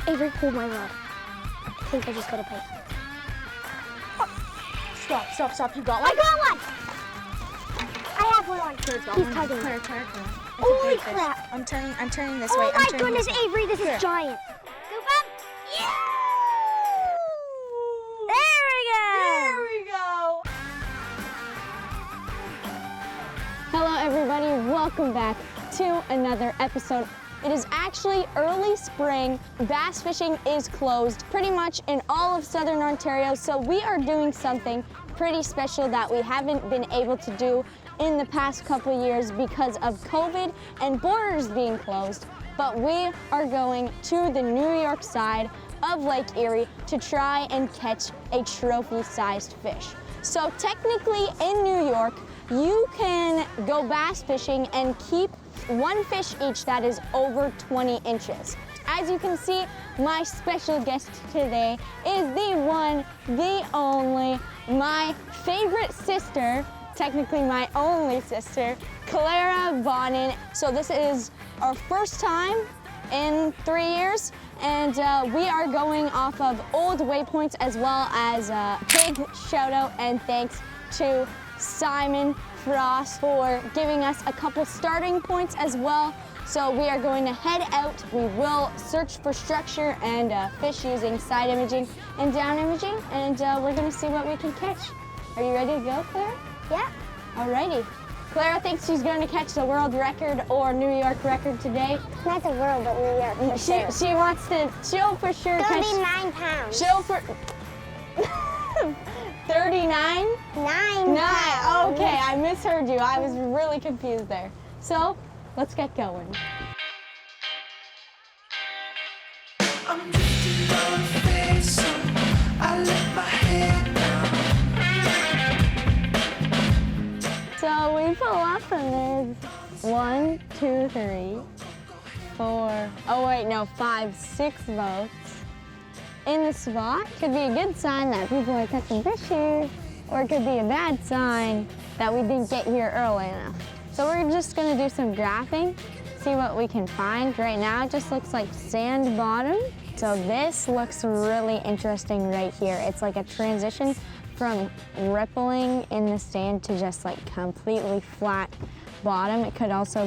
Avery, hold my rod. I think I just got a bite. Stop. You got one? I got one! I have one on. Claire's got He's one. tugging. Claire. Holy crap. I'm turning this way. Oh my goodness, Avery, this is giant. Scoop up. Yeah! There we go! Hello everybody, welcome back to another episode. It is actually early spring. Bass fishing is closed pretty much in all of Southern Ontario, so we are doing something pretty special that we haven't been able to do in the past couple years because of COVID and borders being closed. But we are going to the New York side of Lake Erie to try and catch a trophy-sized fish. So technically in New York, you can go bass fishing and keep one fish each that is over 20 inches. As you can see, my special guest today is the one, the only, my favorite sister, technically my only sister, Claira Bonin. So this is our first time in 3 years, and we are going off of old waypoints as well as a big shout out and thanks to Simon Frost for giving us a couple starting points as well. So we are going to head out. We will search for structure and fish using side imaging and down imaging, and we're going to see what we can catch. Are you ready to go, Claire? Yeah. Alrighty. Claire thinks she's going to catch the world record or New York record today. Not the world, but New York for sure. She wants to, she'll for sure It's catch. gonna be 9 pounds. She'll for 39? 9 pounds. Okay, I misheard you. I was really confused there. So, let's get going. I'm drifting on a face, so I let my head down. So we pull up and there's 1, 2, 3, 4, oh wait, no, 5, 6 boats in the spot. Could be a good sign that people are catching fish here, or it could be a bad sign that we didn't get here early enough. So we're just gonna do some graphing, see what we can find. Right now it just looks like sand bottom. So this looks really interesting right here. It's like a transition from rippling in the sand to just like completely flat bottom. It could also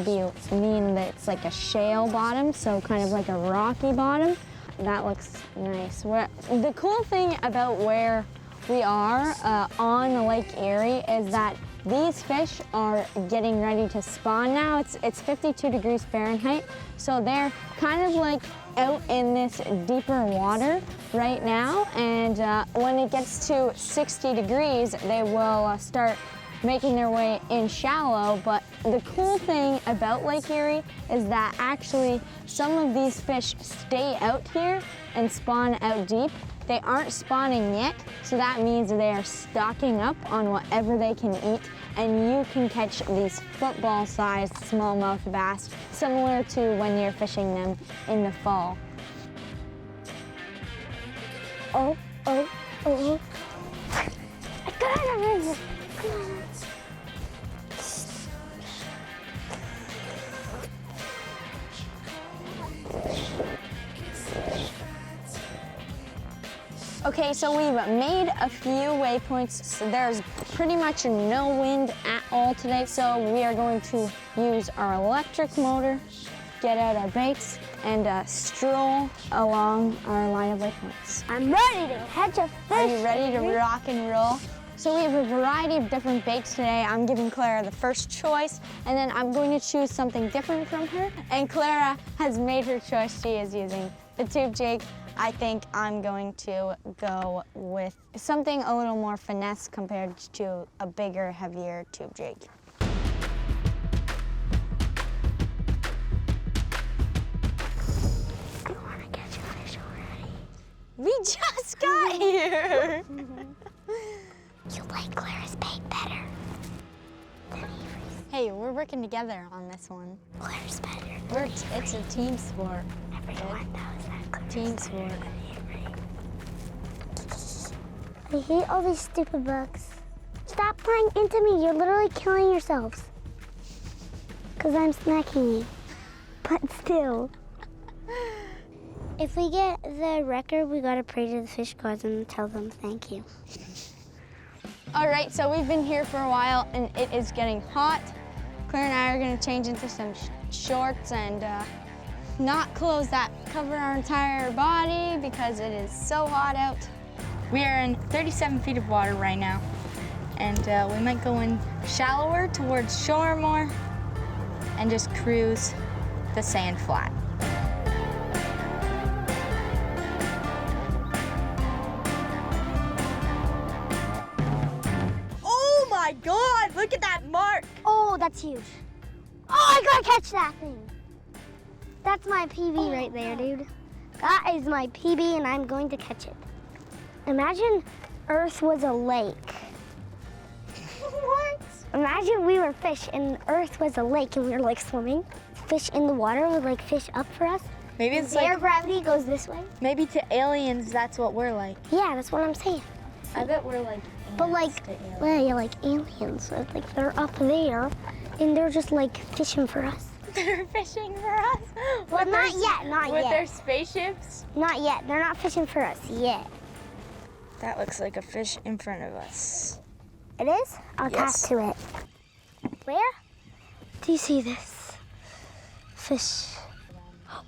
mean that it's like a shale bottom, so kind of like a rocky bottom. That looks nice. The cool thing about where we are on the Lake Erie is that these fish are getting ready to spawn now. It's 52 degrees Fahrenheit, so they're kind of like out in this deeper water right now, and when it gets to 60 degrees, they will start making their way in shallow. But the cool thing about Lake Erie is that actually some of these fish stay out here and spawn out deep. They aren't spawning yet, so that means they are stocking up on whatever they can eat, and you can catch these football-sized smallmouth bass, similar to when you're fishing them in the fall. Oh. I got it. Okay, so we've made a few waypoints. So there's pretty much no wind at all today, so we are going to use our electric motor, get out our baits, and stroll along our line of waypoints. I'm ready to catch a fish. Are you ready to rock and roll? So we have a variety of different baits today. I'm giving Claira the first choice, and then I'm going to choose something different from her. And Claira has made her choice. She is using the tube jig. I think I'm going to go with something a little more finesse compared to a bigger, heavier tube jig. I want to catch a fish already. We just got here. You like Claira's bait better than Avery's. Hey, we're working together on this one. Claira's better. It's a team sport. Everyone knows that Claira's Team better sport. than Avery. I hate all these stupid bugs. Stop playing into me. You're literally killing yourselves. Because I'm smacking you. But still. If we get the record, we gotta pray to the fish gods and tell them thank you. All right, so we've been here for a while and it is getting hot. Claire and I are gonna change into some shorts and not clothes that cover our entire body because it is so hot out. We are in 37 feet of water right now, and we might go in shallower towards shore more and just cruise the sand flat. Oh my God, look at that mark. Oh, that's huge. Oh, I gotta catch that thing. That's my PB right there, dude. That is my PB and I'm going to catch it. Imagine Earth was a lake. What? Imagine we were fish and Earth was a lake and we were like swimming. Fish in the water would like fish up for us. Maybe it's Their like, gravity goes this way. maybe to aliens, that's what we're like. Yeah, that's what I'm saying. I bet we're like But like, well, yeah, like aliens. So like they're up there and they're just like fishing for us. They're fishing for us? Well, With not their- yet, not With yet. their spaceships? Not yet. They're not fishing for us yet. That looks like a fish in front of us. It is? I'll Yes. cast to it. Where? Do you see this? Fish.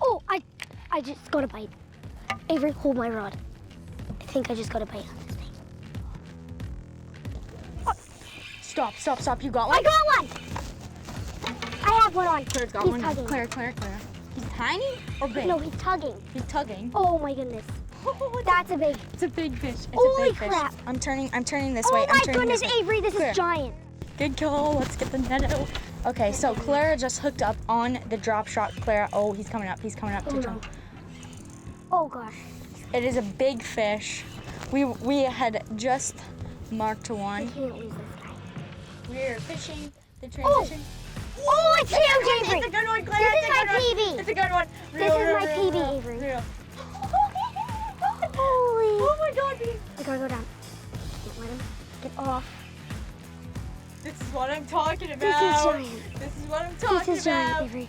Oh, I just got a bite. Avery, hold my rod. I think I just got a bite on this thing. Stop, you got one? I got one! I have one on. Claire's got He's one. tugging. Claire. He's tiny or big? No, he's tugging. He's tugging. Oh my goodness. That's a big. It's a big fish. It's Holy a big crap. fish. I'm turning this Oh way. my I'm turning goodness, this way. Avery, this Claire. is giant. Good call. Let's get the net out. Okay, so Claira just hooked up on the drop shot. Claira, oh, he's coming up. Oh, to no. jump. Oh gosh. It is a big fish. We had just marked I one. can't lose this guy. We're fishing the transition. Oh, it's huge, Avery. It's a good one, Claire. This is my PB. It's a good one. This is my PB, Avery. Real. Holy. Oh my God. I gotta go down. Can't let him get off. This is what I'm talking about. This is giant. This is what I'm talking This is giant, about. Avery.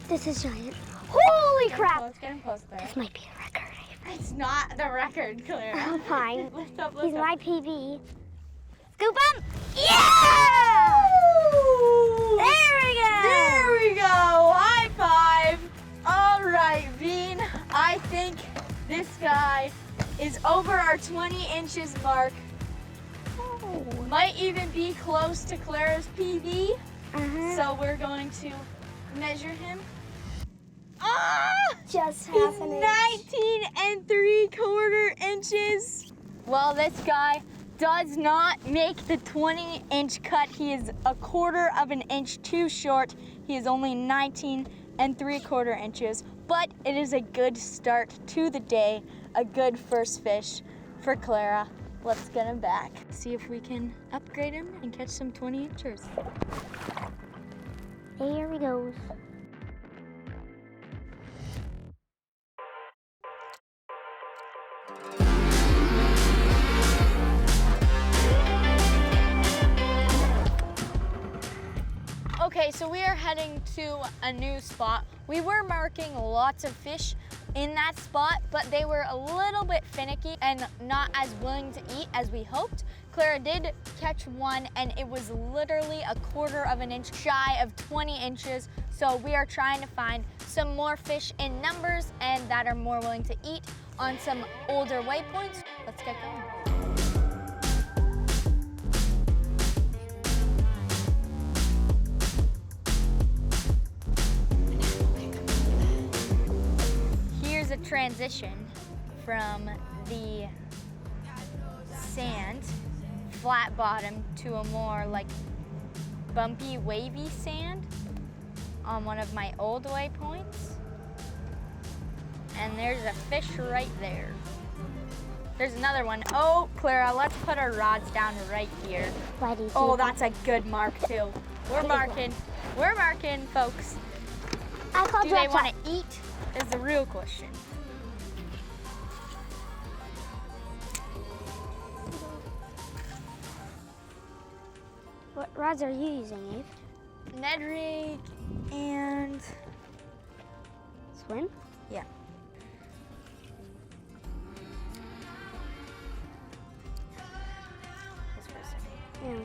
This is giant. Holy crap. Let's get him close, Claire. This might be a record, Avery. It's not the record, Claire. Fine. Lift up, He's lift up. my PB. Scoop him. Yeah! Ooh. There we go. There we go. High five. All right, Bean. I think this guy is over our 20 inches mark. Oh. Might even be close to Clara's PB. Uh-huh. So we're going to measure him. Ah! Just He's half an inch. 19 3/4 inches. Well, this guy does not make the 20-inch cut. He is 1/4 of an inch too short. He is only 19 3/4 inches, but it is a good start to the day, a good first fish for Claira. Let's get him back. See if we can upgrade him and catch some 20 inchers. There he goes. Okay, so we are heading to a new spot. We were marking lots of fish in that spot, but they were a little bit finicky and not as willing to eat as we hoped. Claira did catch one and it was literally 1/4 of an inch shy of 20 inches. So we are trying to find some more fish in numbers and that are more willing to eat on some older waypoints. Let's get going. Here's a transition from the sand, flat bottom, to a more like bumpy, wavy sand on one of my old waypoints. And there's a fish right there. There's another one. Oh, Claira, let's put our rods down right here. Why do you Oh, think that's a good mark too. We're marking, folks. I call Do drop they want shot. to eat is the real question. What rods are you using, Eve? Ned rig and Swim? yeah.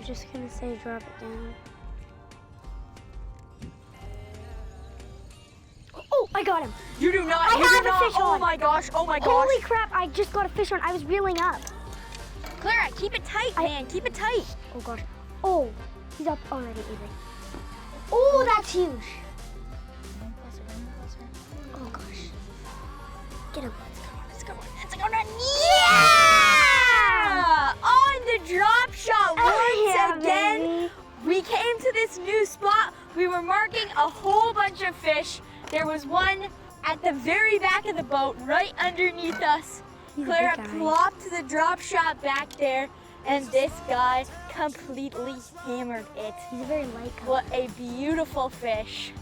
was just gonna say drop it down. Oh, I got him. You do not. I you have do a not. fish Oh on. my gosh. Oh my gosh. Holy crap, I just got a fish on. I was reeling up. Claira, keep it tight, man. Keep it tight. Oh gosh. Oh, he's up already, Avery. Oh, that's huge. Oh gosh. Get him. Let's go. Let's go. Yeah! On the drop shot once again. Baby. We came to this new spot. We were marking a whole bunch of fish. There was one at the very back of the boat, right underneath us. He's a Claira big guy. plopped the drop shot back there, and this guy completely hammered it. He's a very light color. What a beautiful fish.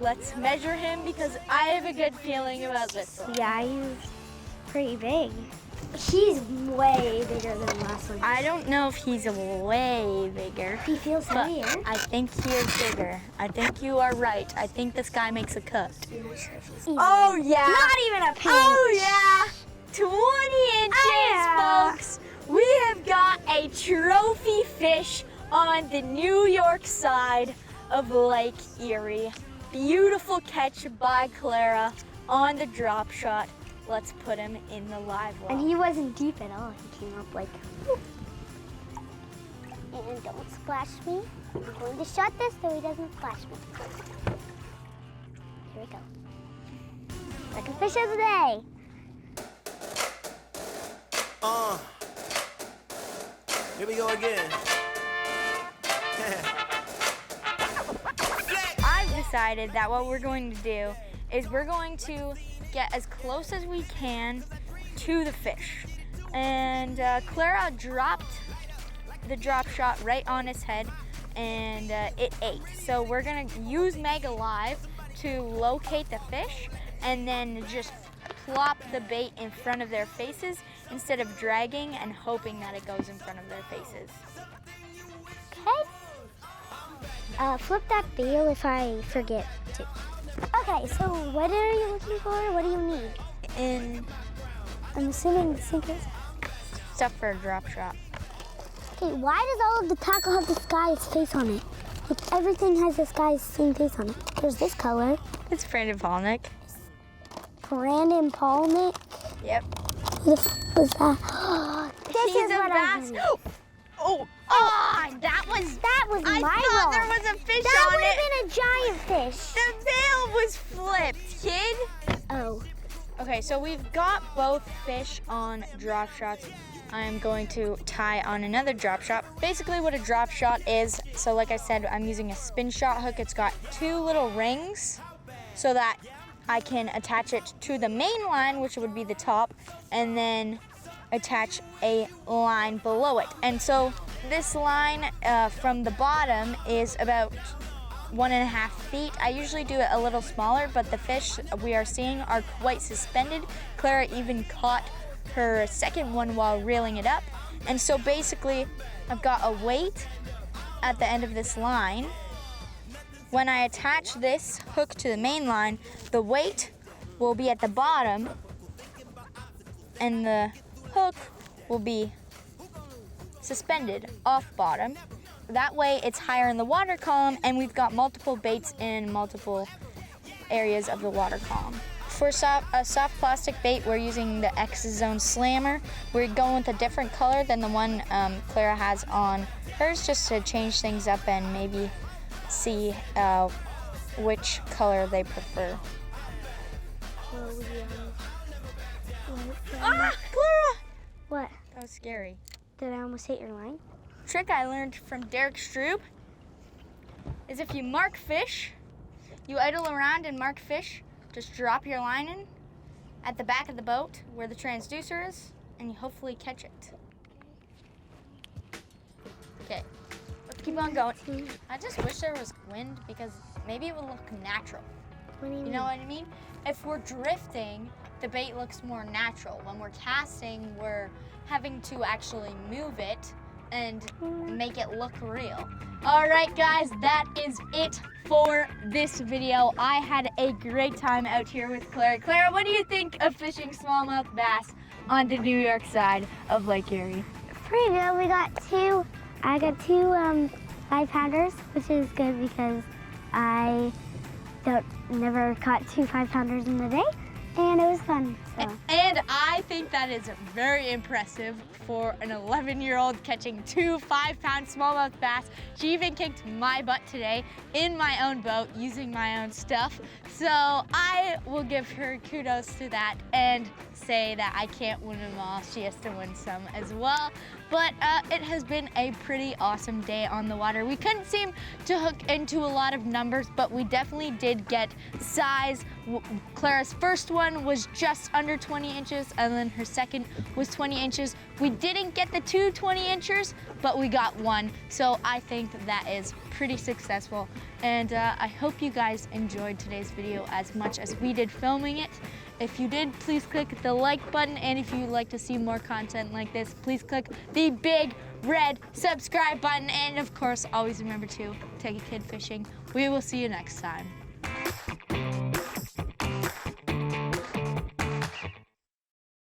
Let's measure him because I have a good feeling about this one. Yeah, he's pretty big. He's way bigger than the last one. I don't know if he's way bigger. He feels But heavier. I think he is bigger. I think you are right. I think this guy makes a cut. Easily. Oh yeah. Not even a pinch. Oh yeah. 20 inches, yeah. folks. We have got a trophy fish on the New York side of Lake Erie. Beautiful catch by Claira on the drop shot. Let's put him in the live well. And he wasn't deep at all. He came up like, whoop. And don't splash me. I'm going to shut this so he doesn't splash me. Here we go. Second fish of the day. Here we go again. I've decided that what we're going to do is we're going to get as close as we can to the fish. And Claira dropped the drop shot right on his head and it ate. So we're gonna use Mega Live to locate the fish and then just plop the bait in front of their faces instead of dragging and hoping that it goes in front of their faces. Okay. Flip that bail if I forget to. Okay, so what are you looking for? What do you need? And I'm assuming the sinkers. stuff for a drop shot. Okay, why does all of the tackle have this guy's face on it? Like everything has this guy's same face on it. There's this color. It's Brandon Polnick. Brandon Polnick. Yep. Who the f was that? This He's is a what I bass. need. Oh, that was I I my thought rod. there was a fish That on would it. have been a giant fish. The veil was flipped, kid. Oh. Okay, so we've got both fish on drop shots. I'm going to tie on another drop shot. Basically what a drop shot is, so like I said, I'm using a spin shot hook. It's got two little rings so that I can attach it to the main line, which would be the top, and then attach a line below it. And so this line from the bottom is about 1.5 feet. I usually do it a little smaller, but the fish we are seeing are quite suspended. Claira even caught her second one while reeling it up. And so basically, I've got a weight at the end of this line. When I attach this hook to the main line, the weight will be at the bottom and the hook will be suspended off bottom. That way it's higher in the water column and we've got multiple baits in multiple areas of the water column. For a soft plastic bait, we're using the X-Zone Slammer. We're going with a different color than the one Claira has on hers, just to change things up and maybe see which color they prefer. Ah, Claira! What? That was scary. Did I almost hit your line? Trick I learned from Derek Strube is if you mark fish, you idle around and mark fish, just drop your line in at the back of the boat where the transducer is, and you hopefully catch it. Okay, let's keep on going. I just wish there was wind because maybe it would look natural. What do you You know what I mean? If we're drifting, the bait looks more natural. When we're casting, we're having to actually move it and make it look real. All right, guys, that is it for this video. I had a great time out here with Claira. Claira, what do you think of fishing smallmouth bass on the New York side of Lake Erie? Pretty good. We got two I got two 5-pounders, which is good because I never caught two 5-pounders in a day, and it was fun. So. And I think that is very impressive for an 11-year-old catching two 5-pound smallmouth bass. She even kicked my butt today in my own boat using my own stuff. So I will give her kudos to that and say that I can't win them all. She has to win some as well. But it has been a pretty awesome day on the water. We couldn't seem to hook into a lot of numbers, but we definitely did get size. Clara's first one was just under 20 inches, and then her second was 20 inches. We didn't get the two 20 inchers, but we got one. So I think that is pretty successful. And I hope you guys enjoyed today's video as much as we did filming it. If you did, please click the like button. And if you'd like to see more content like this, please click the big red subscribe button. And of course, always remember to take a kid fishing. We will see you next time.